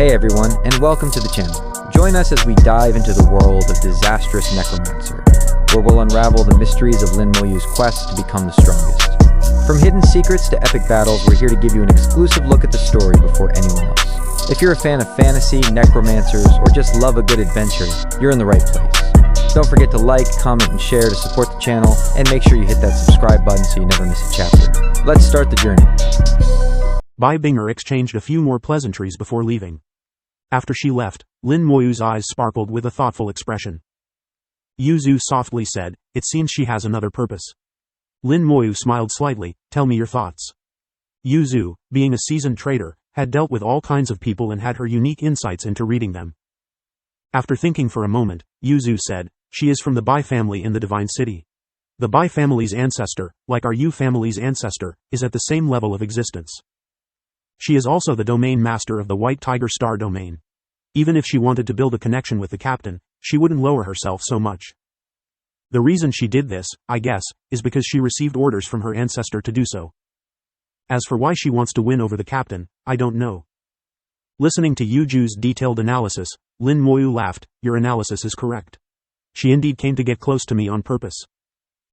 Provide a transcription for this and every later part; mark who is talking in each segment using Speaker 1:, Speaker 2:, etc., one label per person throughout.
Speaker 1: Hey everyone, and welcome to the channel. Join us as we dive into the world of Disastrous Necromancer, where we'll unravel the mysteries of Lin Moyu's quest to become the strongest. From hidden secrets to epic battles, we're here to give you an exclusive look at the story before anyone else. If you're a fan of fantasy, necromancers, or just love a good adventure, you're in the right place. Don't forget to like, comment, and share to support the channel, and make sure you hit that subscribe button so you never miss a chapter. Let's start the journey.
Speaker 2: Bai Binger exchanged a few more pleasantries before leaving. After she left, Lin Moyu's eyes sparkled with a thoughtful expression. Yu Zhu softly said, "It seems she has another purpose." Lin Moyu smiled slightly. "Tell me your thoughts." Yu Zhu, being a seasoned trader, had dealt with all kinds of people and had her unique insights into reading them. After thinking for a moment, Yu Zhu said, "She is from the Bai family in the Divine City. The Bai family's ancestor, like our Yu family's ancestor, is at the same level of existence. She is also the domain master of the White Tiger Star domain. Even if she wanted to build a connection with the captain, she wouldn't lower herself so much. The reason she did this, I guess, is because she received orders from her ancestor to do so. As for why she wants to win over the captain, I don't know." Listening to Yu Zhu's detailed analysis, Lin Moyu laughed. "Your analysis is correct. She indeed came to get close to me on purpose.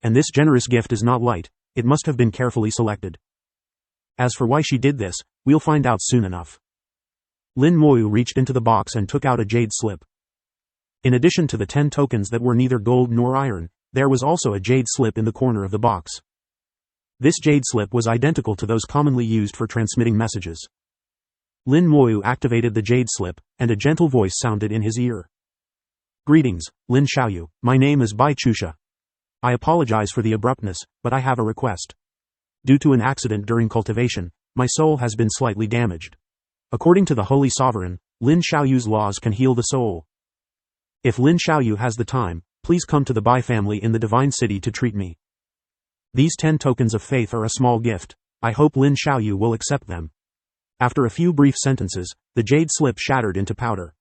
Speaker 2: And this generous gift is not light, it must have been carefully selected. As for why she did this, we'll find out soon enough." Lin Moyu reached into the box and took out a jade slip. In addition to the 10 tokens that were neither gold nor iron, there was also a jade slip in the corner of the box. This jade slip was identical to those commonly used for transmitting messages. Lin Moyu activated the jade slip, and a gentle voice sounded in his ear. "Greetings, Lin Xiaoyu. My name is Bai Chusha. I apologize for the abruptness, but I have a request. Due to an accident during cultivation, my soul has been slightly damaged. According to the Holy Sovereign, Lin Xiaoyu's laws can heal the soul. If Lin Xiaoyu has the time, please come to the Bai family in the Divine City to treat me. These 10 tokens of faith are a small gift. I hope Lin Xiaoyu will accept them." After a few brief sentences, the jade slip shattered into powder.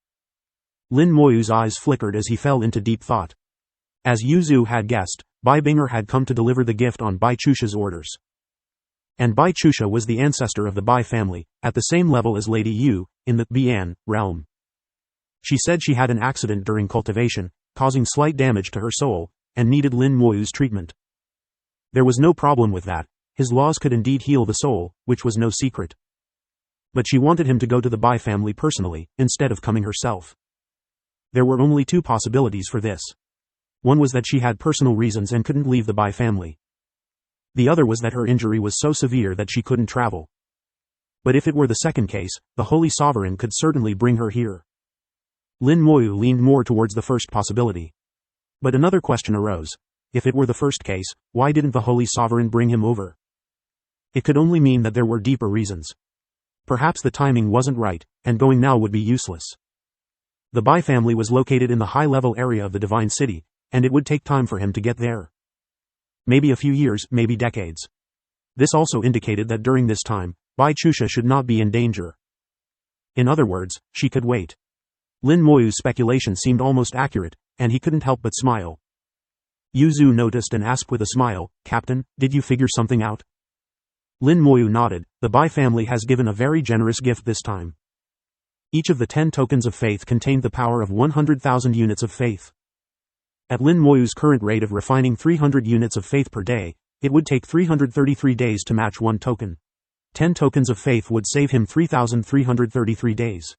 Speaker 2: Lin Moyu's eyes flickered as he fell into deep thought. As Yu Zhu had guessed, Bai Binger had come to deliver the gift on Bai Chusha's orders. And Bai Chusha was the ancestor of the Bai family, at the same level as Lady Yu, in the Bian realm. She said she had an accident during cultivation, causing slight damage to her soul, and needed Lin Moyu's treatment. There was no problem with that. His laws could indeed heal the soul, which was no secret. But she wanted him to go to the Bai family personally, instead of coming herself. There were only 2 possibilities for this. One was that she had personal reasons and couldn't leave the Bai family. The other was that her injury was so severe that she couldn't travel. But if it were the second case, the Holy Sovereign could certainly bring her here. Lin Moyu leaned more towards the first possibility. But another question arose. If it were the first case, why didn't the Holy Sovereign bring him over? It could only mean that there were deeper reasons. Perhaps the timing wasn't right, and going now would be useless. The Bai family was located in the high-level area of the Divine City, and it would take time for him to get there. Maybe a few years, maybe decades. This also indicated that during this time, Bai Chusha should not be in danger. In other words, she could wait. Lin Moyu's speculation seemed almost accurate, and he couldn't help but smile. Yu Zhu noticed and asked with a smile, "Captain, did you figure something out?" Lin Moyu nodded. The Bai family has given a very generous gift this time. Each of the 10 tokens of faith contained the power of 100,000 units of faith. At Lin Moyu's current rate of refining 300 units of faith per day, it would take 333 days to match 1 token. 10 tokens of faith would save him 3,333 days.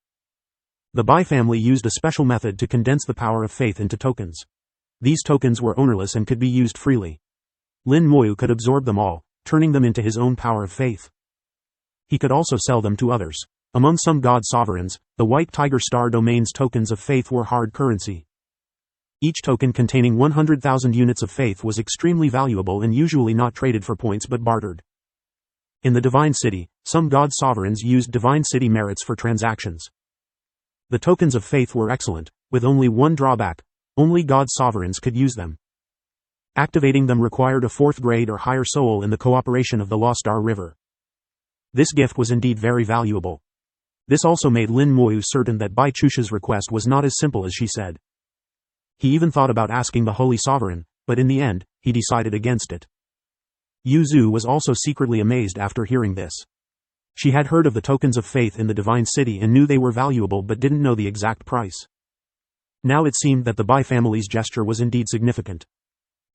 Speaker 2: The Bai family used a special method to condense the power of faith into tokens. These tokens were ownerless and could be used freely. Lin Moyu could absorb them all, turning them into his own power of faith. He could also sell them to others. Among some god sovereigns, the White Tiger Star domain's tokens of faith were hard currency. Each token containing 100,000 units of faith was extremely valuable and usually not traded for points but bartered. In the Divine City, some god sovereigns used Divine City merits for transactions. The tokens of faith were excellent, with only one drawback: only god sovereigns could use them. Activating them required a 4th grade or higher soul in the cooperation of the Lost Star River. This gift was indeed very valuable. This also made Lin Moyu certain that Bai Chusha's request was not as simple as she said. He even thought about asking the Holy Sovereign, but in the end, he decided against it. Yu Zhu was also secretly amazed after hearing this. She had heard of the tokens of faith in the Divine City and knew they were valuable but didn't know the exact price. Now it seemed that the Bai family's gesture was indeed significant.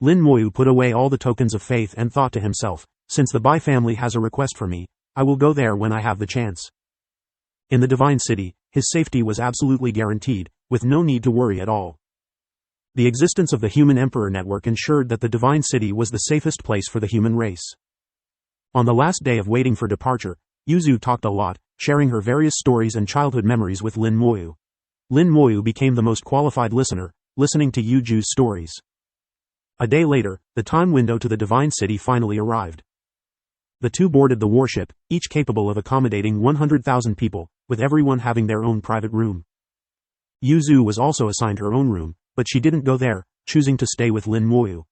Speaker 2: Lin Moyu put away all the tokens of faith and thought to himself, since the Bai family has a request for me, I will go there when I have the chance. In the Divine City, his safety was absolutely guaranteed, with no need to worry at all. The existence of the Human Emperor Network ensured that the Divine City was the safest place for the human race. On the last day of waiting for departure, Yuzu talked a lot, sharing her various stories and childhood memories with Lin Moyu. Lin Moyu became the most qualified listener, listening to Yuju's stories. A day later, the time window to the Divine City finally arrived. The two boarded the warship, each capable of accommodating 100,000 people, with everyone having their own private room. Yuzu was also assigned her own room, but she didn't go there, choosing to stay with Lin Moyu.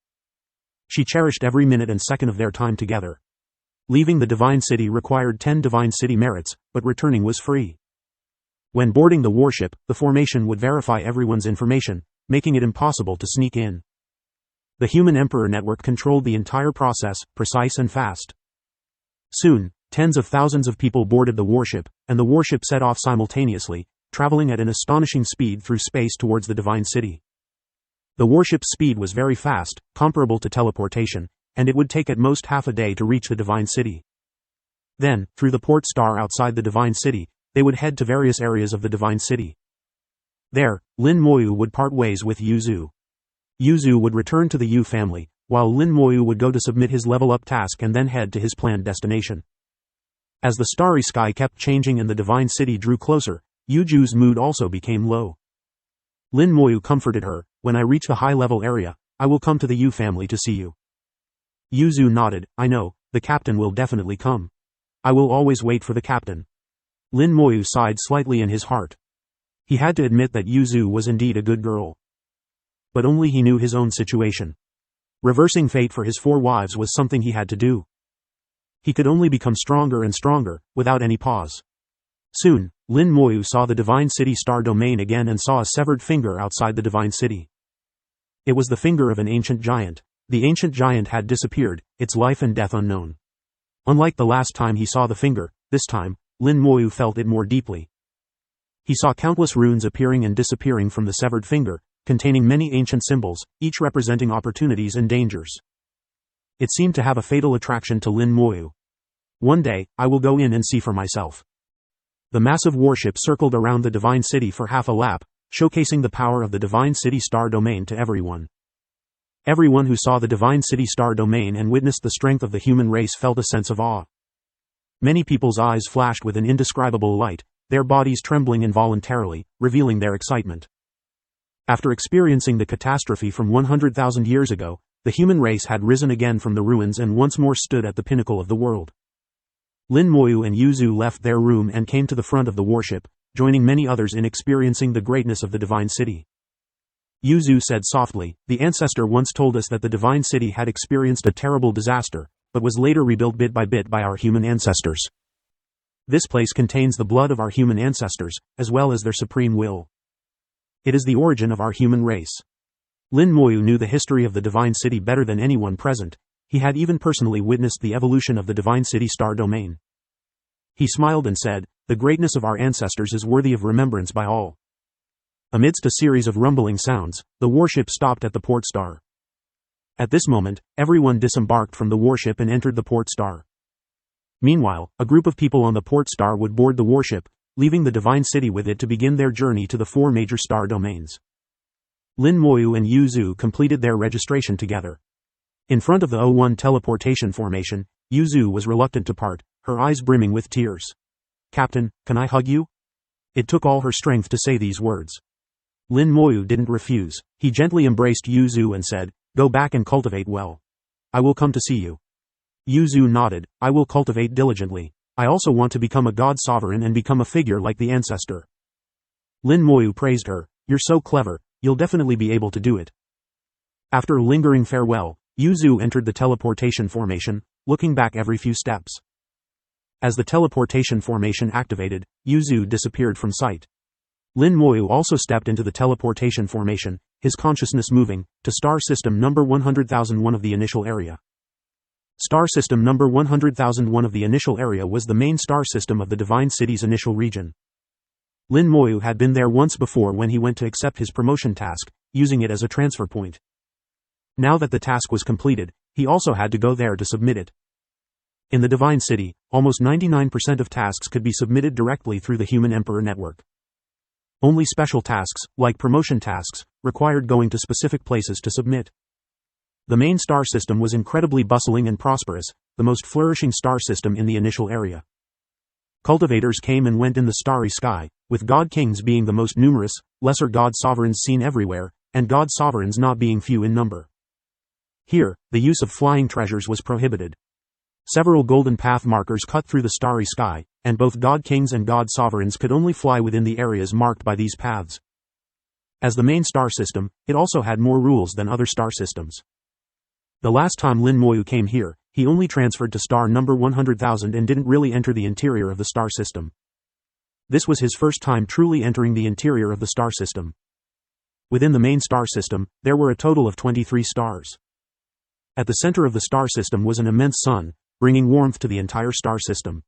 Speaker 2: She cherished every minute and second of their time together. Leaving the Divine City required 10 Divine City merits, but returning was free. When boarding the warship, the formation would verify everyone's information, making it impossible to sneak in. The Human Emperor Network controlled the entire process, precise and fast. Soon, tens of thousands of people boarded the warship, and the warship set off simultaneously, traveling at an astonishing speed through space towards the Divine City. The warship's speed was very fast, comparable to teleportation, and it would take at most half a day to reach the Divine City. Then, through the port star outside the Divine City, they would head to various areas of the Divine City. There, Lin Moyu would part ways with Yuzu. Yuzu would return to the Yu family, while Lin Moyu would go to submit his level-up task and then head to his planned destination. As the starry sky kept changing and the Divine City drew closer, Yuju's mood also became low. Lin Moyu comforted her, when I reach the high-level area, I will come to the Yu family to see you. Yuzu nodded, I know, the captain will definitely come. I will always wait for the captain. Lin Moyu sighed slightly in his heart. He had to admit that Yuzu was indeed a good girl. But only he knew his own situation. Reversing fate for his 4 wives was something he had to do. He could only become stronger and stronger, without any pause. Soon, Lin Moyu saw the Divine City star domain again and saw a severed finger outside the Divine City. It was the finger of an ancient giant. The ancient giant had disappeared, its life and death unknown. Unlike the last time he saw the finger, this time, Lin Moyu felt it more deeply. He saw countless runes appearing and disappearing from the severed finger, containing many ancient symbols, each representing opportunities and dangers. It seemed to have a fatal attraction to Lin Moyu. One day, I will go in and see for myself. The massive warship circled around the Divine City for half a lap, showcasing the power of the Divine City star domain to everyone. Everyone who saw the Divine City star domain and witnessed the strength of the human race felt a sense of awe. Many people's eyes flashed with an indescribable light, their bodies trembling involuntarily, revealing their excitement. After experiencing the catastrophe from 100,000 years ago, the human race had risen again from the ruins and once more stood at the pinnacle of the world. Lin Moyu and Yuzu left their room and came to the front of the warship, joining many others in experiencing the greatness of the Divine City. Yuzu said softly, the ancestor once told us that the Divine City had experienced a terrible disaster, but was later rebuilt bit by our human ancestors. This place contains the blood of our human ancestors, as well as their supreme will. It is the origin of our human race. Lin Moyu knew the history of the Divine City better than anyone present. He had even personally witnessed the evolution of the Divine City star domain. He smiled and said, the greatness of our ancestors is worthy of remembrance by all. Amidst a series of rumbling sounds, the warship stopped at the port star. At this moment, everyone disembarked from the warship and entered the port star. Meanwhile, a group of people on the port star would board the warship, leaving the Divine City with it to begin their journey to the 4 major star domains. Lin Moyu and Yuzu completed their registration together. In front of the O1 teleportation formation, Yuzu was reluctant to part, her eyes brimming with tears. Captain, can I hug you? It took all her strength to say these words. Lin Moyu didn't refuse. He gently embraced Yuzu and said, go back and cultivate well. I will come to see you. Yuzu nodded, I will cultivate diligently. I also want to become a god sovereign and become a figure like the ancestor. Lin Moyu praised her, you're so clever, you'll definitely be able to do it. After a lingering farewell, Yuzu entered the teleportation formation, looking back every few steps. As the teleportation formation activated, Yuzu disappeared from sight. Lin Moyu also stepped into the teleportation formation, his consciousness moving, to star system number 100,001 of the initial area. Star System number 100,001 of the initial area was the main star system of the Divine City's initial region. Lin Moyu had been there once before when he went to accept his promotion task, using it as a transfer point. Now that the task was completed, he also had to go there to submit it. In the Divine City, almost 99% of tasks could be submitted directly through the Human Emperor network. Only special tasks, like promotion tasks, required going to specific places to submit. The main star system was incredibly bustling and prosperous, the most flourishing star system in the initial area. Cultivators came and went in the starry sky, with god kings being the most numerous, lesser god sovereigns seen everywhere, and god sovereigns not being few in number. Here, the use of flying treasures was prohibited. Several golden path markers cut through the starry sky, and both god kings and god sovereigns could only fly within the areas marked by these paths. As the main star system, it also had more rules than other star systems. The last time Lin Moyu came here, he only transferred to star number 100,000 and didn't really enter the interior of the star system. This was his first time truly entering the interior of the star system. Within the main star system, there were a total of 23 stars. At the center of the star system was an immense sun, bringing warmth to the entire star system.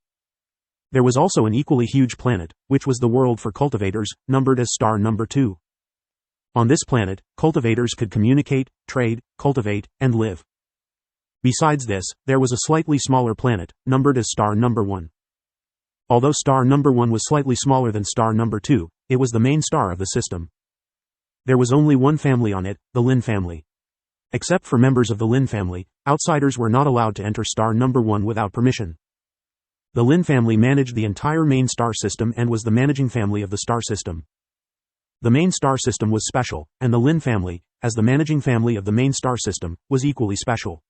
Speaker 2: There was also an equally huge planet, which was the world for cultivators, numbered as star number 2. On this planet, cultivators could communicate, trade, cultivate, and live. Besides this, there was a slightly smaller planet, numbered as star number 1. Although star number 1 was slightly smaller than star number 2, it was the main star of the system. There was only one family on it, the Lin family. Except for members of the Lin family, outsiders were not allowed to enter star number 1 without permission. The Lin family managed the entire main star system and was the managing family of the star system. The main star system was special, and the Lin family, as the managing family of the main star system, was equally special.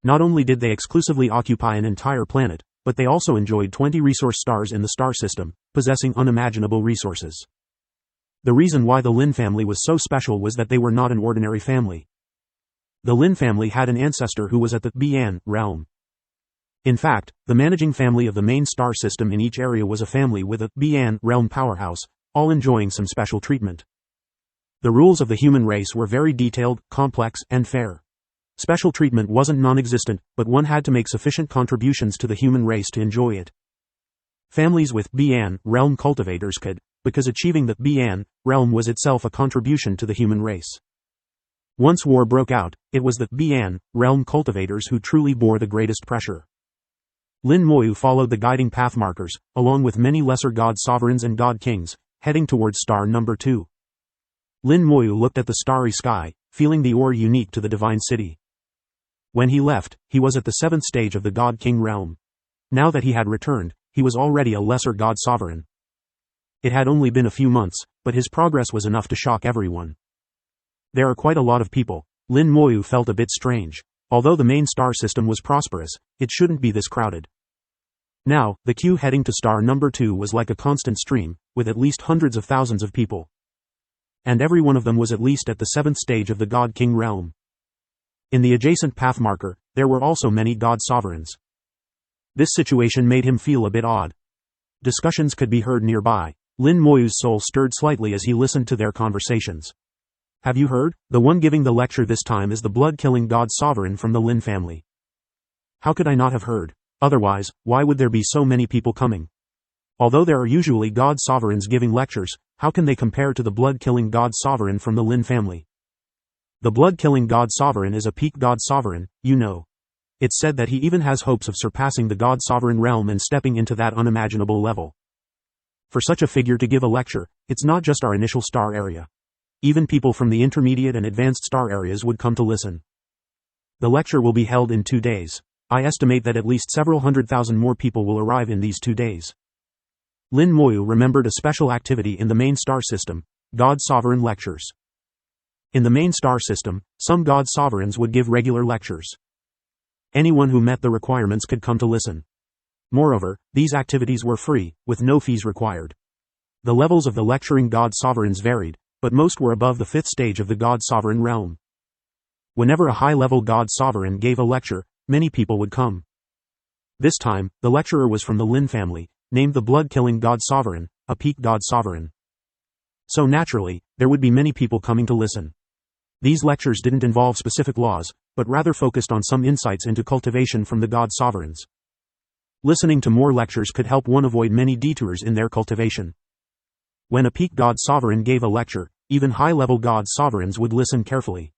Speaker 2: Not only did they exclusively occupy an entire planet, but they also enjoyed 20 resource stars in the star system, possessing unimaginable resources. The reason why the Lin family was so special was that they were not an ordinary family. The Lin family had an ancestor who was at the Bian realm. In fact, the managing family of the main star system in each area was a family with a Bian realm powerhouse, all enjoying some special treatment. The rules of the human race were very detailed, complex, and fair. Special treatment wasn't non-existent, but one had to make sufficient contributions to the human race to enjoy it. Families with Bian realm cultivators could, because achieving the Bian realm was itself a contribution to the human race. Once war broke out, it was the Bian realm cultivators who truly bore the greatest pressure. Lin Moyu followed the guiding path markers, along with many lesser god sovereigns and god kings, heading towards star number 2. Lin Moyu looked at the starry sky, feeling the aura unique to the Divine City. When he left, he was at the 7th stage of the God King realm. Now that he had returned, he was already a lesser god sovereign. It had only been a few months, but his progress was enough to shock everyone. There are quite a lot of people. Lin Moyu felt a bit strange. Although the main star system was prosperous, it shouldn't be this crowded. Now, the queue heading to star number 2 was like a constant stream, with at least hundreds of thousands of people. And every one of them was at least at the 7th stage of the God King realm. In the adjacent path marker, there were also many god sovereigns. This situation made him feel a bit odd. Discussions could be heard nearby. Lin Moyu's soul stirred slightly as he listened to their conversations. Have you heard? The one giving the lecture this time is the blood-killing god sovereign from the Lin family. How could I not have heard? Otherwise, why would there be so many people coming? Although there are usually god sovereigns giving lectures, how can they compare to the blood-killing god sovereign from the Lin family? The blood-killing god sovereign is a peak god sovereign, you know. It's said that he even has hopes of surpassing the god sovereign realm and stepping into that unimaginable level. For such a figure to give a lecture, it's not just our initial star area. Even people from the intermediate and advanced star areas would come to listen. The lecture will be held in 2 days. I estimate that at least several 100,000 more people will arrive in these 2 days. Lin Moyu remembered a special activity in the main star system, God Sovereign Lectures. In the main star system, some god sovereigns would give regular lectures. Anyone who met the requirements could come to listen. Moreover, these activities were free, with no fees required. The levels of the lecturing god sovereigns varied, but most were above the 5th stage of the god sovereign realm. Whenever a high-level god sovereign gave a lecture, many people would come. This time, the lecturer was from the Lin family, named the blood-killing god sovereign, a peak god sovereign. So naturally, there would be many people coming to listen. These lectures didn't involve specific laws, but but rather focused on some insights into cultivation from the god sovereigns. Listening to more lectures could help one avoid many detours in their cultivation. When a peak god sovereign gave a lecture, even high-level god sovereigns would listen carefully.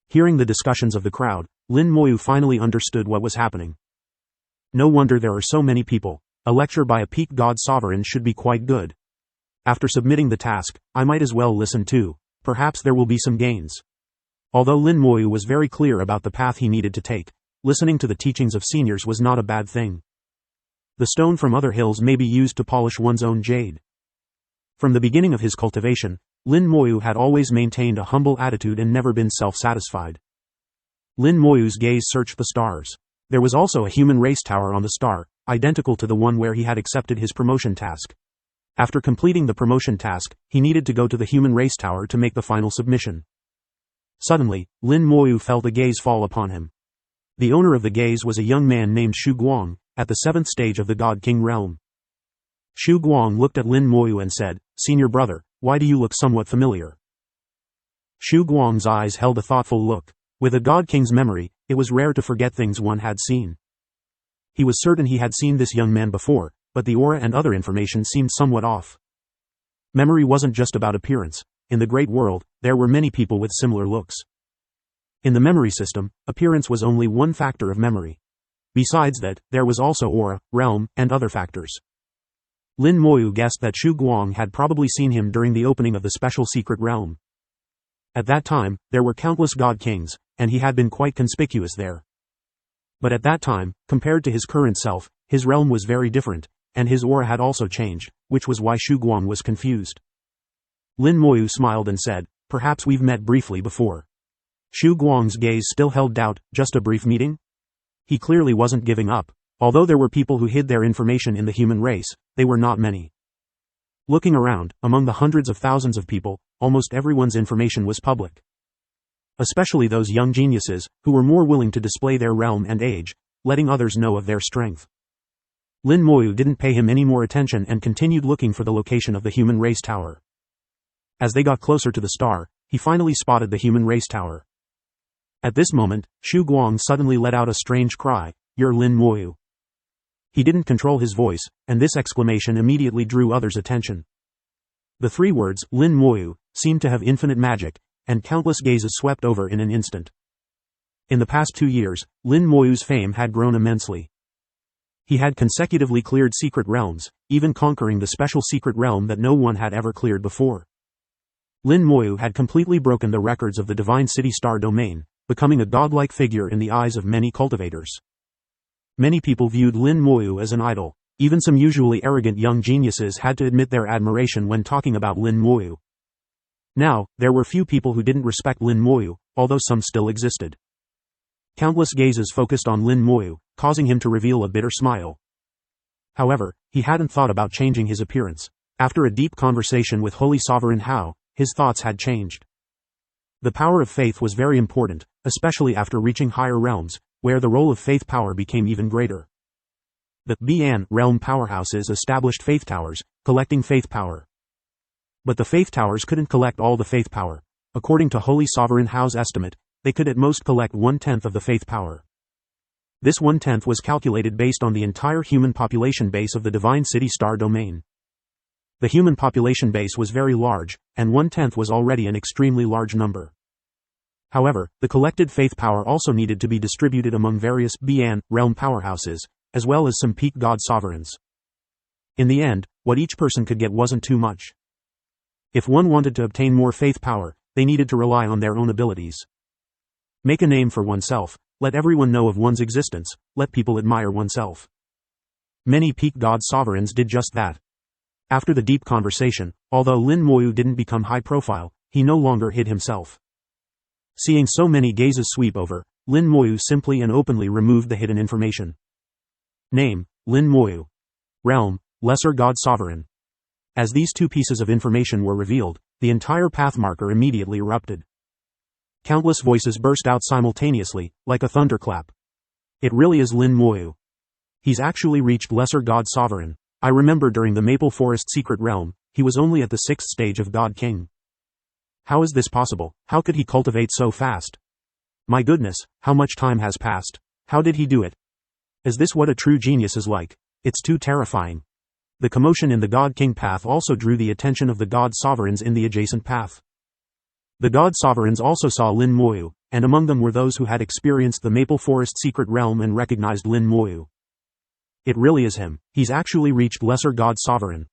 Speaker 2: Hearing the discussions of the crowd, Lin Moyu finally understood what was happening. No wonder there are so many people. A lecture by a peak god sovereign should be quite good. After submitting the task, I might as well listen too. Perhaps there will be some gains. Although Lin Moyu was very clear about the path he needed to take, listening to the teachings of seniors was not a bad thing. The stone from other hills may be used to polish one's own jade. From the beginning of his cultivation, Lin Moyu had always maintained a humble attitude and never been self-satisfied. Lin Moyu's gaze searched the stars. There was also a human race tower on the star, identical to the one where he had accepted his promotion task. After completing the promotion task, he needed to go to the human race tower to make the final submission. Suddenly, Lin Moyu felt a gaze fall upon him. The owner of the gaze was a young man named Shu Guang, at the 7th stage of the God King realm. Shu Guang looked at Lin Moyu and said, "Senior brother, why do you look somewhat familiar?" Shu Guang's eyes held a thoughtful look. With a God King's memory, it was rare to forget things one had seen. He was certain he had seen this young man before, but the aura and other information seemed somewhat off. Memory wasn't just about appearance. In the great world, there were many people with similar looks. In the memory system, appearance was only one factor of memory. Besides that, there was also aura, realm, and other factors. Lin Moyu guessed that Shu Guang had probably seen him during the opening of the special secret realm. At that time, there were countless God Kings, and he had been quite conspicuous there. But at that time, compared to his current self, his realm was very different, and his aura had also changed, which was why Shu Guang was confused. Lin Moyu smiled and said, "Perhaps we've met briefly before." Shu Guang's gaze still held doubt. Just a brief meeting? He clearly wasn't giving up. Although there were people who hid their information in the human race, they were not many. Looking around, among the hundreds of thousands of people, almost everyone's information was public. Especially those young geniuses, who were more willing to display their realm and age, letting others know of their strength. Lin Moyu didn't pay him any more attention and continued looking for the location of the human race tower. As they got closer to the star, he finally spotted the human race tower. At this moment, Shu Guang suddenly let out a strange cry, "You're Lin Moyu." He didn't control his voice, and this exclamation immediately drew others' attention. The three words, Lin Moyu, seemed to have infinite magic, and countless gazes swept over in an instant. In the past 2 years, Lin Moyu's fame had grown immensely. He had consecutively cleared secret realms, even conquering the special secret realm that no one had ever cleared before. Lin Moyu had completely broken the records of the Divine City Star domain, becoming a godlike figure in the eyes of many cultivators. Many people viewed Lin Moyu as an idol. Even some usually arrogant young geniuses had to admit their admiration when talking about Lin Moyu. Now, there were few people who didn't respect Lin Moyu, although some still existed. Countless gazes focused on Lin Moyu, causing him to reveal a bitter smile. However, he hadn't thought about changing his appearance. After a deep conversation with Holy Sovereign Hao, his thoughts had changed. The power of faith was very important, especially after reaching higher realms, where the role of faith power became even greater. The Bian realm powerhouses established faith towers, collecting faith power. But the faith towers couldn't collect all the faith power. According to Holy Sovereign Hao's estimate, they could at most collect 1/10 of the faith power. This 1/10 was calculated based on the entire human population base of the Divine City Star domain. The human population base was very large, and 1/10 was already an extremely large number. However, the collected faith power also needed to be distributed among various Bian realm powerhouses, as well as some peak god sovereigns. In the end, what each person could get wasn't too much. If one wanted to obtain more faith power, they needed to rely on their own abilities. Make a name for oneself, let everyone know of one's existence, let people admire oneself. Many peak god sovereigns did just that. After the deep conversation, although Lin Moyu didn't become high profile, he no longer hid himself. Seeing so many gazes sweep over, Lin Moyu simply and openly removed the hidden information. Name, Lin Moyu. Realm, Lesser God Sovereign. As these two pieces of information were revealed, the entire path marker immediately erupted. Countless voices burst out simultaneously, like a thunderclap. It really is Lin Moyu. He's actually reached Lesser God Sovereign. I remember during the Maple Forest Secret Realm, he was only at the 6th stage of God King. How is this possible? How could he cultivate so fast? My goodness, how much time has passed. How did he do it? Is this what a true genius is like? It's too terrifying. The commotion in the God King path also drew the attention of the God Sovereigns in the adjacent path. The God Sovereigns also saw Lin Moyu, and among them were those who had experienced the Maple Forest secret realm and recognized Lin Moyu. It really is him. He's actually reached Lesser God Sovereign.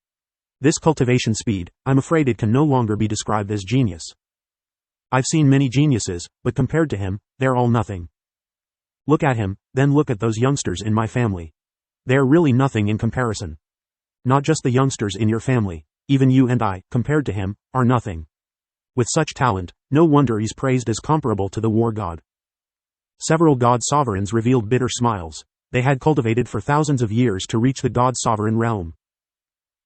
Speaker 2: This cultivation speed, I'm afraid it can no longer be described as genius. I've seen many geniuses, but compared to him, they're all nothing. Look at him, then look at those youngsters in my family. They're really nothing in comparison. Not just the youngsters in your family, even you and I, compared to him, are nothing. With such talent, no wonder he's praised as comparable to the war god. Several God Sovereigns revealed bitter smiles. They had cultivated for thousands of years to reach the God Sovereign realm.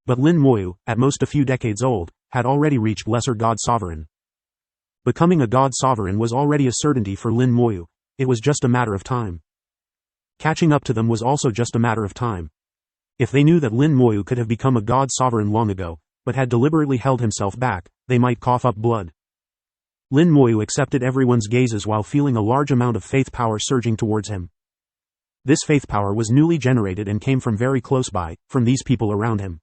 Speaker 2: But Lin Moyu, at most a few decades old, had already reached Lesser God Sovereign. Becoming a God Sovereign was already a certainty for Lin Moyu. It was just a matter of time. Catching up to them was also just a matter of time. If they knew that Lin Moyu could have become a God Sovereign long ago, but had deliberately held himself back, they might cough up blood. Lin Moyu accepted everyone's gazes while feeling a large amount of faith power surging towards him. This faith power was newly generated and came from very close by, from these people around him.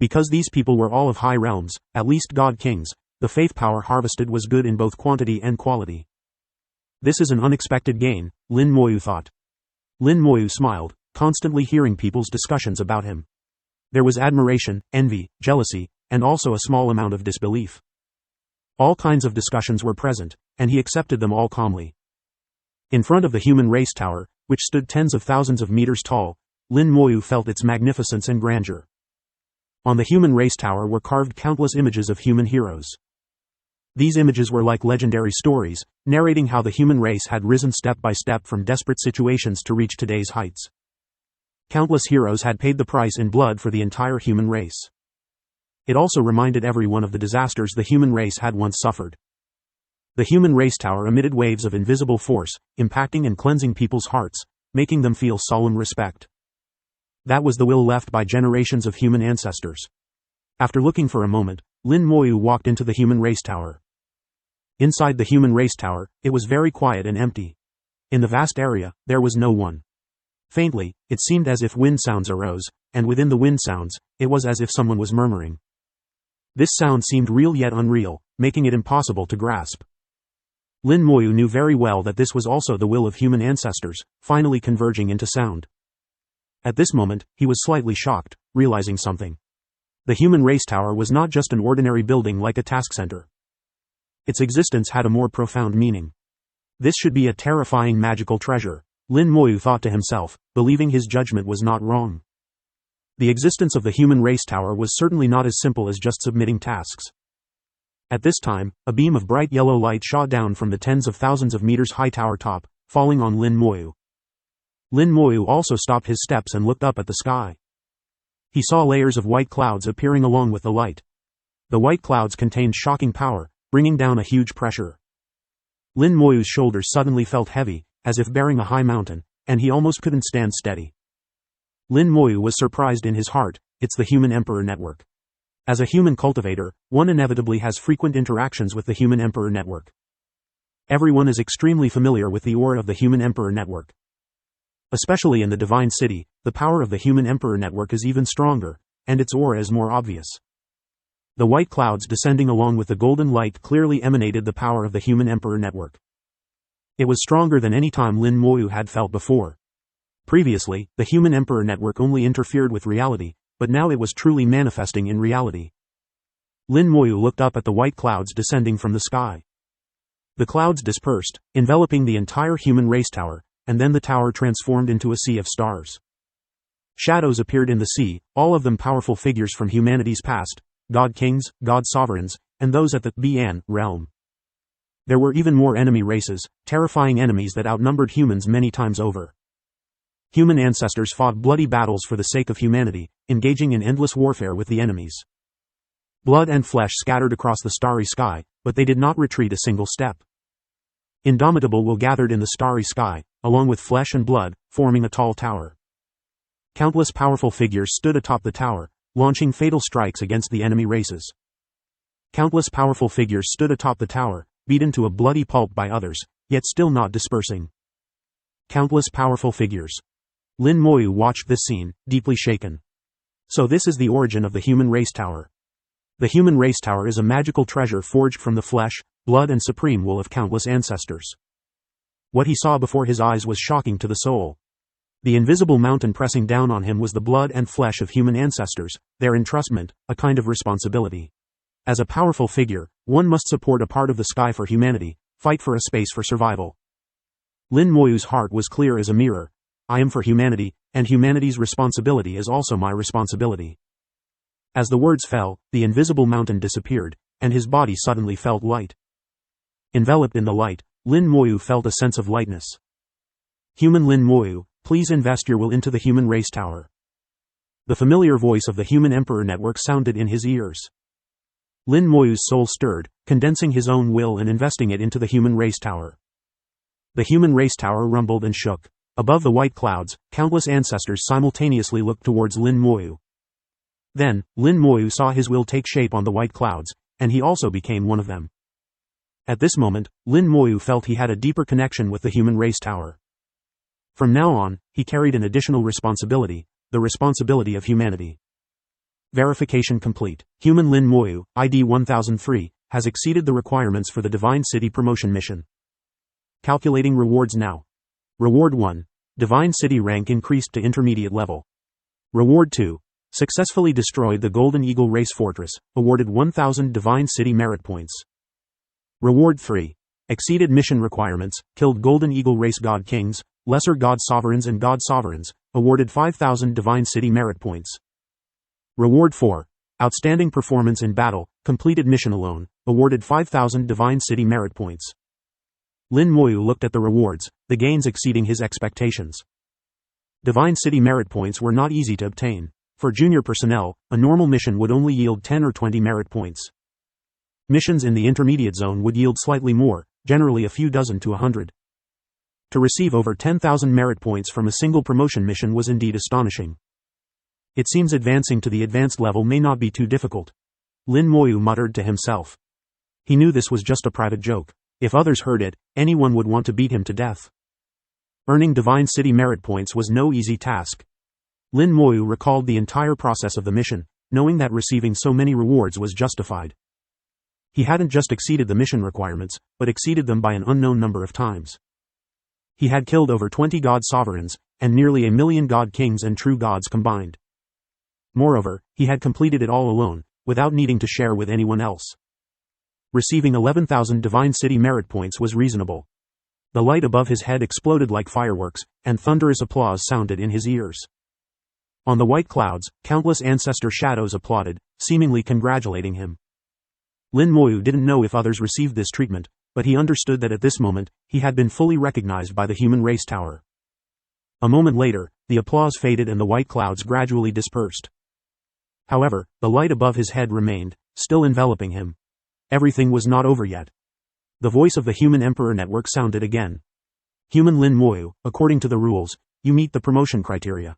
Speaker 2: Because these people were all of high realms, at least God Kings, the faith power harvested was good in both quantity and quality. This is an unexpected gain, Lin Moyu thought. Lin Moyu smiled, constantly hearing people's discussions about him. There was admiration, envy, jealousy, and also a small amount of disbelief. All kinds of discussions were present, and he accepted them all calmly. In front of the human race tower, which stood tens of thousands of meters tall, Lin Moyu felt its magnificence and grandeur. On the human race tower were carved countless images of human heroes. These images were like legendary stories, narrating how the human race had risen step by step from desperate situations to reach today's heights. Countless heroes had paid the price in blood for the entire human race. It also reminded everyone of the disasters the human race had once suffered. The human race tower emitted waves of invisible force, impacting and cleansing people's hearts, making them feel solemn respect. That was the will left by generations of human ancestors. After looking for a moment, Lin Moyu walked into the human race tower. Inside the human race tower, it was very quiet and empty. In the vast area, there was no one. Faintly, it seemed as if wind sounds arose, and within the wind sounds, it was as if someone was murmuring. This sound seemed real yet unreal, making it impossible to grasp. Lin Moyu knew very well that this was also the will of human ancestors, finally converging into sound. At this moment, he was slightly shocked, realizing something. The human race tower was not just an ordinary building like a task center. Its existence had a more profound meaning. This should be a terrifying magical treasure, Lin Moyu thought to himself, believing his judgment was not wrong. The existence of the human race tower was certainly not as simple as just submitting tasks. At this time, a beam of bright yellow light shot down from the tens of thousands of meters high tower top, falling on Lin Moyu. Lin Moyu also stopped his steps and looked up at the sky. He saw layers of white clouds appearing along with the light. The white clouds contained shocking power, bringing down a huge pressure. Lin Moyu's shoulders suddenly felt heavy, as if bearing a high mountain, and he almost couldn't stand steady. Lin Moyu was surprised in his heart. It's the Human Emperor Network. As a human cultivator, one inevitably has frequent interactions with the Human Emperor Network. Everyone is extremely familiar with the aura of the Human Emperor Network. Especially in the Divine City, the power of the Human Emperor Network is even stronger, and its aura is more obvious. The white clouds descending along with the golden light clearly emanated the power of the Human Emperor Network. It was stronger than any time Lin Moyu had felt before. Previously, the Human Emperor Network only interfered with reality, but now it was truly manifesting in reality. Lin Moyu looked up at the white clouds descending from the sky. The clouds dispersed, enveloping the entire human race tower, and then the tower transformed into a sea of stars. Shadows appeared in the sea, all of them powerful figures from humanity's past, God Kings, God Sovereigns, and those at the Bian realm. There were even more enemy races, terrifying enemies that outnumbered humans many times over. Human ancestors fought bloody battles for the sake of humanity, engaging in endless warfare with the enemies. Blood and flesh scattered across the starry sky, but they did not retreat a single step. Indomitable will gathered in the starry sky, along with flesh and blood, forming a tall tower. Countless powerful figures stood atop the tower, launching fatal strikes against the enemy races. Countless powerful figures stood atop the tower, beaten to a bloody pulp by others, yet still not dispersing. Countless powerful figures. Lin Moyu watched this scene, deeply shaken. So this is the origin of the Human Race Tower. The Human Race Tower is a magical treasure forged from the flesh, blood and supreme will of countless ancestors. What he saw before his eyes was shocking to the soul. The invisible mountain pressing down on him was the blood and flesh of human ancestors, their entrustment, a kind of responsibility. As a powerful figure, one must support a part of the sky for humanity, fight for a space for survival. Lin Moyu's heart was clear as a mirror. I am for humanity, and humanity's responsibility is also my responsibility. As the words fell, the invisible mountain disappeared, and his body suddenly felt light. Enveloped in the light, Lin Moyu felt a sense of lightness. Human Lin Moyu, please invest your will into the Human Race Tower. The familiar voice of the Human Emperor Network sounded in his ears. Lin Moyu's soul stirred, condensing his own will and investing it into the Human Race Tower. The Human Race Tower rumbled and shook. Above the white clouds, countless ancestors simultaneously looked towards Lin Moyu. Then, Lin Moyu saw his will take shape on the white clouds, and he also became one of them. At this moment, Lin Moyu felt he had a deeper connection with the Human Race Tower. From now on, he carried an additional responsibility, the responsibility of humanity. Verification complete. Human Lin Moyu, ID 1003, has exceeded the requirements for the Divine City promotion mission. Calculating rewards now. Reward 1. Divine City rank increased to intermediate level. Reward 2. Successfully destroyed the Golden Eagle Race Fortress, awarded 1000 Divine City merit points. Reward 3. Exceeded mission requirements, killed Golden Eagle Race God Kings, Lesser God Sovereigns and God Sovereigns, awarded 5000 Divine City merit points. Reward 4. Outstanding performance in battle, completed mission alone, awarded 5000 Divine City merit points. Lin Moyu looked at the rewards, the gains exceeding his expectations. Divine City merit points were not easy to obtain. For junior personnel, a normal mission would only yield 10 or 20 merit points. Missions in the intermediate zone would yield slightly more, generally a few dozen to 100. To receive over 10,000 merit points from a single promotion mission was indeed astonishing. It seems advancing to the advanced level may not be too difficult. Lin Moyu muttered to himself. He knew this was just a private joke. If others heard it, anyone would want to beat him to death. Earning Divine City merit points was no easy task. Lin Moyu recalled the entire process of the mission, knowing that receiving so many rewards was justified. He hadn't just exceeded the mission requirements, but exceeded them by an unknown number of times. He had killed over 20 God Sovereigns, and nearly 1,000,000 God Kings and True Gods combined. Moreover, he had completed it all alone, without needing to share with anyone else. Receiving 11,000 Divine City merit points was reasonable. The light above his head exploded like fireworks, and thunderous applause sounded in his ears. On the white clouds, countless ancestor shadows applauded, seemingly congratulating him. Lin Moyu didn't know if others received this treatment, but he understood that at this moment, he had been fully recognized by the Human Race Tower. A moment later, the applause faded and the white clouds gradually dispersed. However, the light above his head remained, still enveloping him. Everything was not over yet. The voice of the Human Emperor Network sounded again. Human Lin Moyu, according to the rules, you meet the promotion criteria.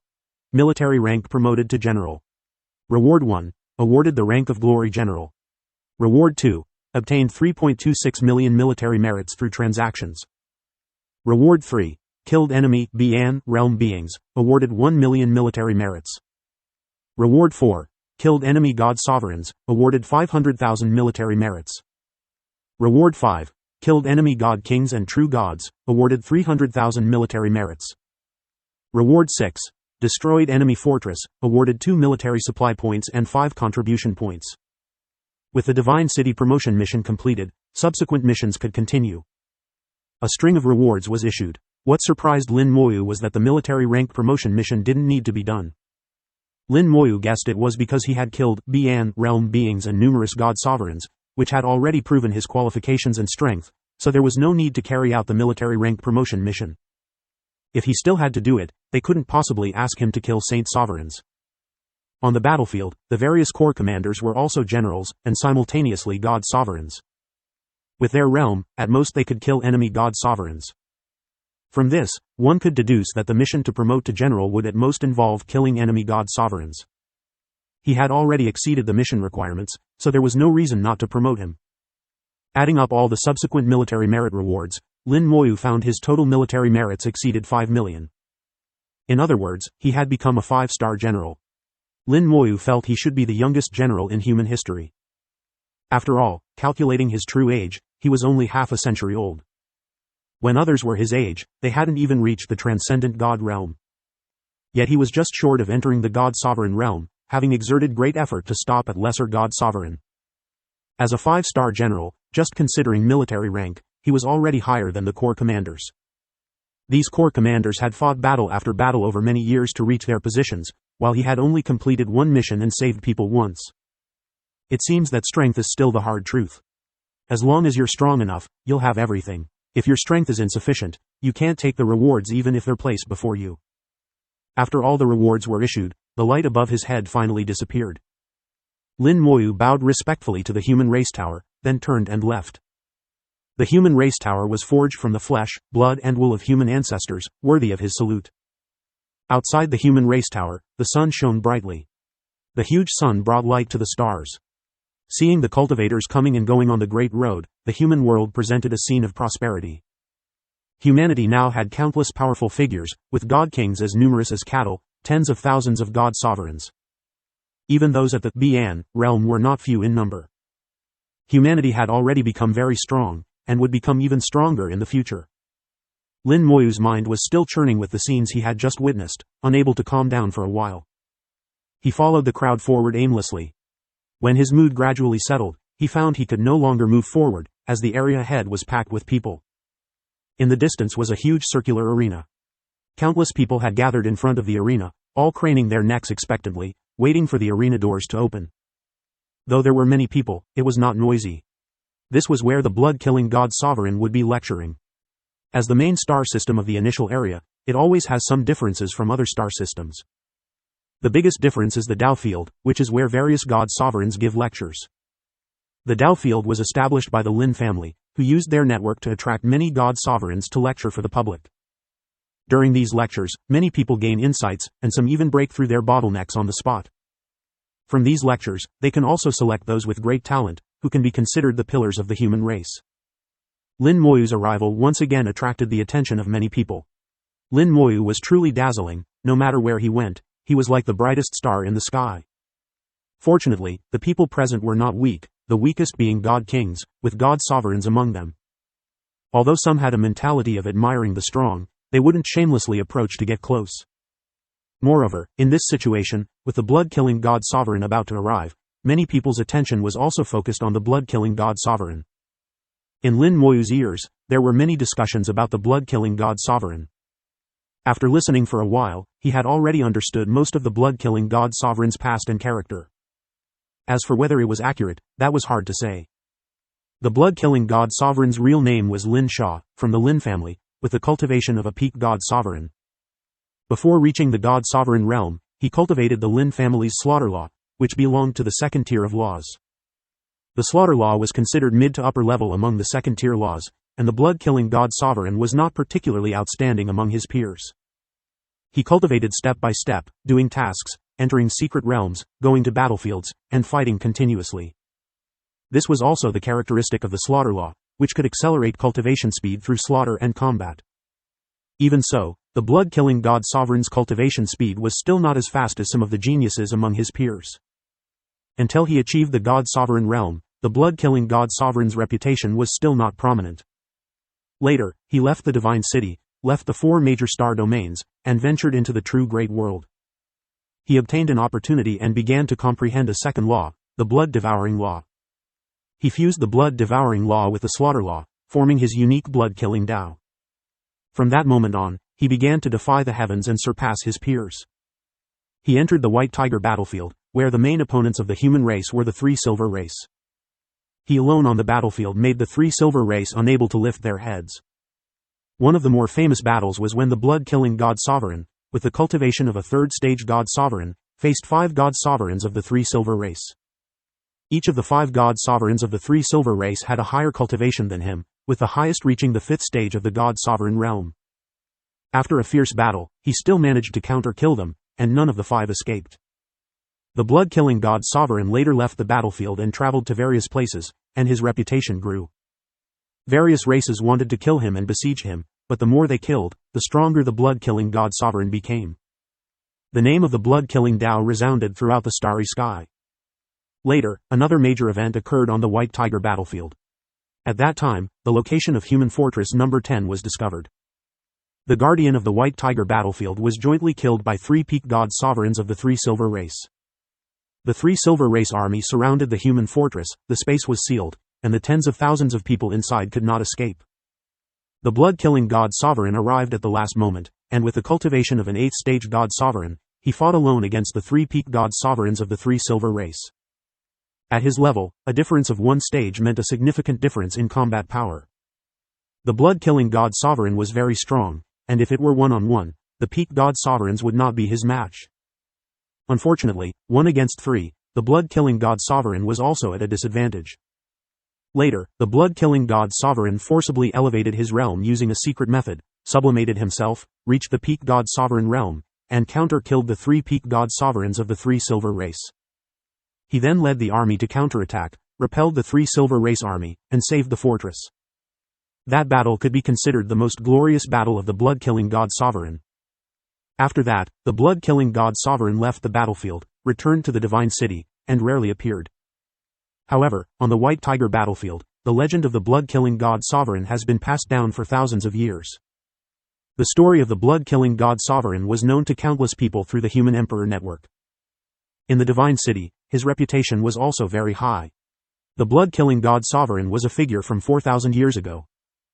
Speaker 2: Military rank promoted to General. Reward 1. Awarded the rank of Glory General. Reward 2. Obtained 3.26 million military merits through transactions. Reward 3. Killed enemy Bian realm beings, awarded 1 million military merits. Reward 4. Killed enemy God Sovereigns, awarded 500,000 military merits. Reward 5. Killed enemy God Kings and True Gods, awarded 300,000 military merits. Reward 6. Destroyed enemy fortress, awarded 2 military supply points and 5 contribution points. With the Divine City promotion mission completed, subsequent missions could continue. A string of rewards was issued. What surprised Lin Moyu was that the military rank promotion mission didn't need to be done. Lin Moyu guessed it was because he had killed Bian realm beings and numerous God Sovereigns, which had already proven his qualifications and strength, so there was no need to carry out the military rank promotion mission. If he still had to do it, they couldn't possibly ask him to kill Saint Sovereigns. On the battlefield, the various corps commanders were also generals, and simultaneously God Sovereigns. With their realm, at most they could kill enemy God Sovereigns. From this, one could deduce that the mission to promote to general would at most involve killing enemy God Sovereigns. He had already exceeded the mission requirements, so there was no reason not to promote him. Adding up all the subsequent military merit rewards, Lin Moyu found his total military merits exceeded 5 million. In other words, he had become a 5-star general. Lin Moyu felt he should be the youngest general in human history. After all, calculating his true age, he was only half a century old. When others were his age, they hadn't even reached the transcendent god realm. Yet he was just short of entering the god sovereign realm, having exerted great effort to stop at lesser god sovereign. As a 5-star general, just considering military rank, he was already higher than the corps commanders. These corps commanders had fought battle after battle over many years to reach their positions, while he had only completed one mission and saved people once. It seems that strength is still the hard truth. As long as you're strong enough, you'll have everything. If your strength is insufficient, you can't take the rewards even if they're placed before you. After all the rewards were issued, the light above his head finally disappeared. Lin Moyu bowed respectfully to the human race tower, then turned and left. The human race tower was forged from the flesh, blood and wool of human ancestors, worthy of his salute. Outside the human race tower, the sun shone brightly. The huge sun brought light to the stars. Seeing the cultivators coming and going on the great road, the human world presented a scene of prosperity. Humanity now had countless powerful figures, with god kings as numerous as cattle, tens of thousands of god sovereigns. Even those at the Bian realm were not few in number. Humanity had already become very strong, and would become even stronger in the future. Lin Moyu's mind was still churning with the scenes he had just witnessed, unable to calm down for a while. He followed the crowd forward aimlessly. When his mood gradually settled, he found he could no longer move forward, as the area ahead was packed with people. In the distance was a huge circular arena. Countless people had gathered in front of the arena, all craning their necks expectantly, waiting for the arena doors to open. Though there were many people, it was not noisy. This was where the blood-killing god sovereign would be lecturing. As the main star system of the initial area, it always has some differences from other star systems. The biggest difference is the Dao field, which is where various god sovereigns give lectures. The Dao field was established by the Lin family, who used their network to attract many god sovereigns to lecture for the public. During these lectures, many people gain insights, and some even break through their bottlenecks on the spot. From these lectures, they can also select those with great talent, who can be considered the pillars of the human race. Lin Moyu's arrival once again attracted the attention of many people. Lin Moyu was truly dazzling. No matter where he went, he was like the brightest star in the sky. Fortunately, the people present were not weak, the weakest being god kings, with god sovereigns among them. Although some had a mentality of admiring the strong, they wouldn't shamelessly approach to get close. Moreover, in this situation, with the blood-killing god sovereign about to arrive, many people's attention was also focused on the blood-killing god sovereign. In Lin Moyu's ears, there were many discussions about the blood-killing god sovereign. After listening for a while, he had already understood most of the blood-killing god sovereign's past and character. As for whether it was accurate, that was hard to say. The blood-killing god sovereign's real name was Lin Sha, from the Lin family, with the cultivation of a peak god sovereign. Before reaching the god sovereign realm, he cultivated the Lin family's slaughter law, which belonged to the second tier of laws. The slaughter law was considered mid to upper level among the second tier laws, and the blood-killing god sovereign was not particularly outstanding among his peers. He cultivated step by step, doing tasks, entering secret realms, going to battlefields, and fighting continuously. This was also the characteristic of the slaughter law, which could accelerate cultivation speed through slaughter and combat. Even so, the blood-killing god sovereign's cultivation speed was still not as fast as some of the geniuses among his peers. Until he achieved the god sovereign realm, the blood-killing god sovereign's reputation was still not prominent. Later, he left the divine city, left the 4 major star domains, and ventured into the true great world. He obtained an opportunity and began to comprehend a second law, the blood-devouring law. He fused the blood-devouring law with the slaughter law, forming his unique blood-killing Tao. From that moment on, he began to defy the heavens and surpass his peers. He entered the White Tiger battlefield, where the main opponents of the human race were the 3 Silver race. He alone on the battlefield made the 3 Silver race unable to lift their heads. One of the more famous battles was when the blood-killing god sovereign, with the cultivation of a 3rd-stage god sovereign, faced 5 god sovereigns of the 3 Silver race. Each of the 5 god sovereigns of the 3 Silver race had a higher cultivation than him, with the highest reaching the 5th stage of the god sovereign realm. After a fierce battle, he still managed to counter-kill them, and none of the 5 escaped. The blood-killing god sovereign later left the battlefield and traveled to various places, and his reputation grew. Various races wanted to kill him and besiege him, but the more they killed, the stronger the blood-killing god sovereign became. The name of the blood-killing Tao resounded throughout the starry sky. Later, another major event occurred on the White Tiger battlefield. At that time, the location of Human Fortress No. 10 was discovered. The guardian of the White Tiger battlefield was jointly killed by 3 peak god sovereigns of the 3 Silver race. The 3 Silver race army surrounded the Human Fortress, the space was sealed, and the tens of thousands of people inside could not escape. The blood-killing god sovereign arrived at the last moment, and with the cultivation of an 8th-stage god sovereign, he fought alone against the 3 peak god sovereigns of the 3 Silver race. At his level, a difference of 1 stage meant a significant difference in combat power. The blood-killing god sovereign was very strong, and if it were one-on-one, the peak god sovereigns would not be his match. Unfortunately, 1 against 3, the blood-killing god sovereign was also at a disadvantage. Later, the blood-killing god sovereign forcibly elevated his realm using a secret method, sublimated himself, reached the peak god sovereign realm, and counter-killed the 3 peak god sovereigns of the 3 Silver race. He then led the army to counterattack, repelled the 3 Silver race army, and saved the fortress. That battle could be considered the most glorious battle of the blood-killing god sovereign. After that, the blood-killing god sovereign left the battlefield, returned to the divine city, and rarely appeared. However, on the White Tiger battlefield, the legend of the blood-killing god sovereign has been passed down for thousands of years. The story of the blood-killing god sovereign was known to countless people through the Human Emperor network. In the divine city, his reputation was also very high. The blood-killing god sovereign was a figure from 4,000 years ago.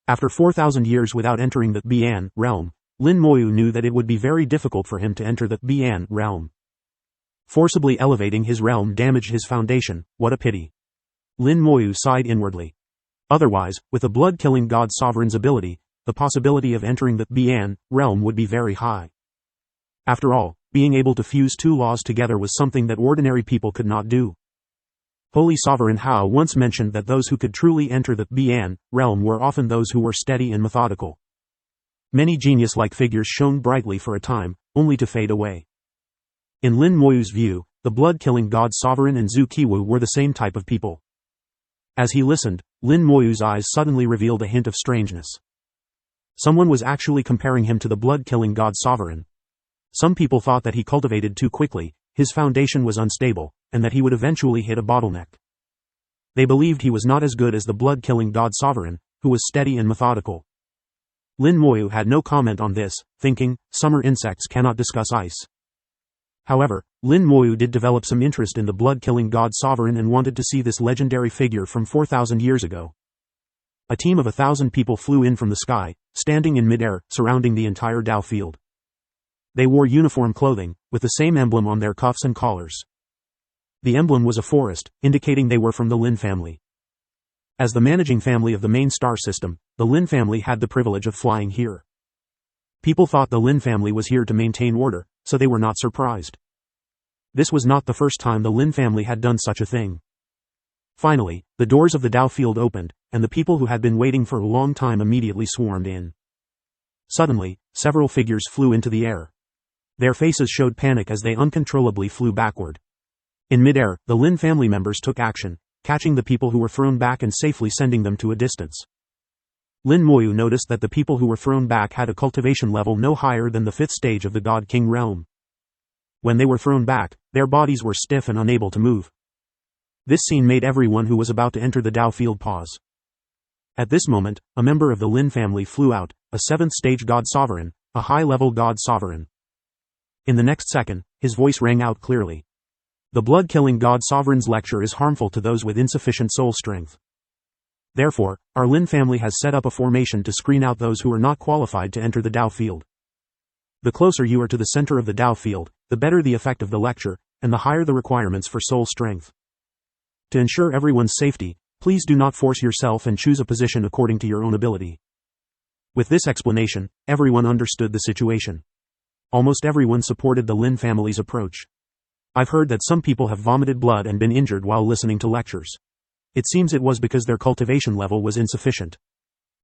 Speaker 2: After 4,000 years without entering the Bian realm, Lin Moyu knew that it would be very difficult for him to enter the Bian realm. Forcibly elevating his realm damaged his foundation, what a pity. Lin Moyu sighed inwardly. Otherwise, with the blood-killing god sovereign's ability, the possibility of entering the Bian realm would be very high. After all, being able to fuse 2 laws together was something that ordinary people could not do. Holy Sovereign Hao once mentioned that those who could truly enter the Bian realm were often those who were steady and methodical. Many genius-like figures shone brightly for a time, only to fade away. In Lin Moyu's view, the blood-killing god sovereign and Zhu Qiwu were the same type of people. As he listened, Lin Moyu's eyes suddenly revealed a hint of strangeness. Someone was actually comparing him to the blood-killing god sovereign. Some people thought that he cultivated too quickly, his foundation was unstable, and that he would eventually hit a bottleneck. They believed he was not as good as the blood-killing god sovereign, who was steady and methodical. Lin Moyu had no comment on this, thinking, summer insects cannot discuss ice. However, Lin Moyu did develop some interest in the blood-killing god sovereign and wanted to see this legendary figure from 4,000 years ago. A team of 1,000 people flew in from the sky, standing in midair, surrounding the entire Dao field. They wore uniform clothing, with the same emblem on their cuffs and collars. The emblem was a forest, indicating they were from the Lin family. As the managing family of the main star system, the Lin family had the privilege of flying here. People thought the Lin family was here to maintain order, so they were not surprised. This was not the first time the Lin family had done such a thing. Finally, the doors of the Dao field opened, and the people who had been waiting for a long time immediately swarmed in. Suddenly, several figures flew into the air. Their faces showed panic as they uncontrollably flew backward. In midair, the Lin family members took action, catching the people who were thrown back and safely sending them to a distance. Lin Moyu noticed that the people who were thrown back had a cultivation level no higher than the 5th stage of the God King realm. When they were thrown back, their bodies were stiff and unable to move. This scene made everyone who was about to enter the Dao field pause. At this moment, a member of the Lin family flew out, a 7th stage God Sovereign, a high-level God Sovereign. In the next second, his voice rang out clearly. The blood-killing God Sovereign's lecture is harmful to those with insufficient soul strength. Therefore, our Lin family has set up a formation to screen out those who are not qualified to enter the Dao field. The closer you are to the center of the Dao field, the better the effect of the lecture, and the higher the requirements for soul strength. To ensure everyone's safety, please do not force yourself and choose a position according to your own ability. With this explanation, everyone understood the situation. Almost everyone supported the Lin family's approach. I've heard that some people have vomited blood and been injured while listening to lectures. It seems it was because their cultivation level was insufficient.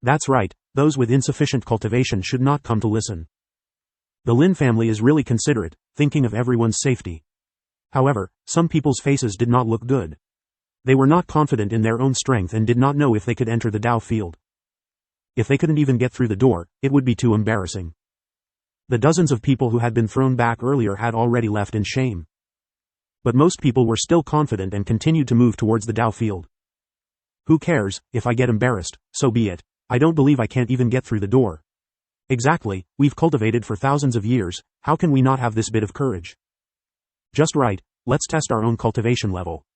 Speaker 2: That's right, those with insufficient cultivation should not come to listen. The Lin family is really considerate, thinking of everyone's safety. However, some people's faces did not look good. They were not confident in their own strength and did not know if they could enter the Dao field. If they couldn't even get through the door, it would be too embarrassing. The dozens of people who had been thrown back earlier had already left in shame. But most people were still confident and continued to move towards the Dow field. Who cares, if I get embarrassed, so be it. I don't believe I can't even get through the door. Exactly, we've cultivated for thousands of years, how can we not have this bit of courage? Just right, let's test our own cultivation level.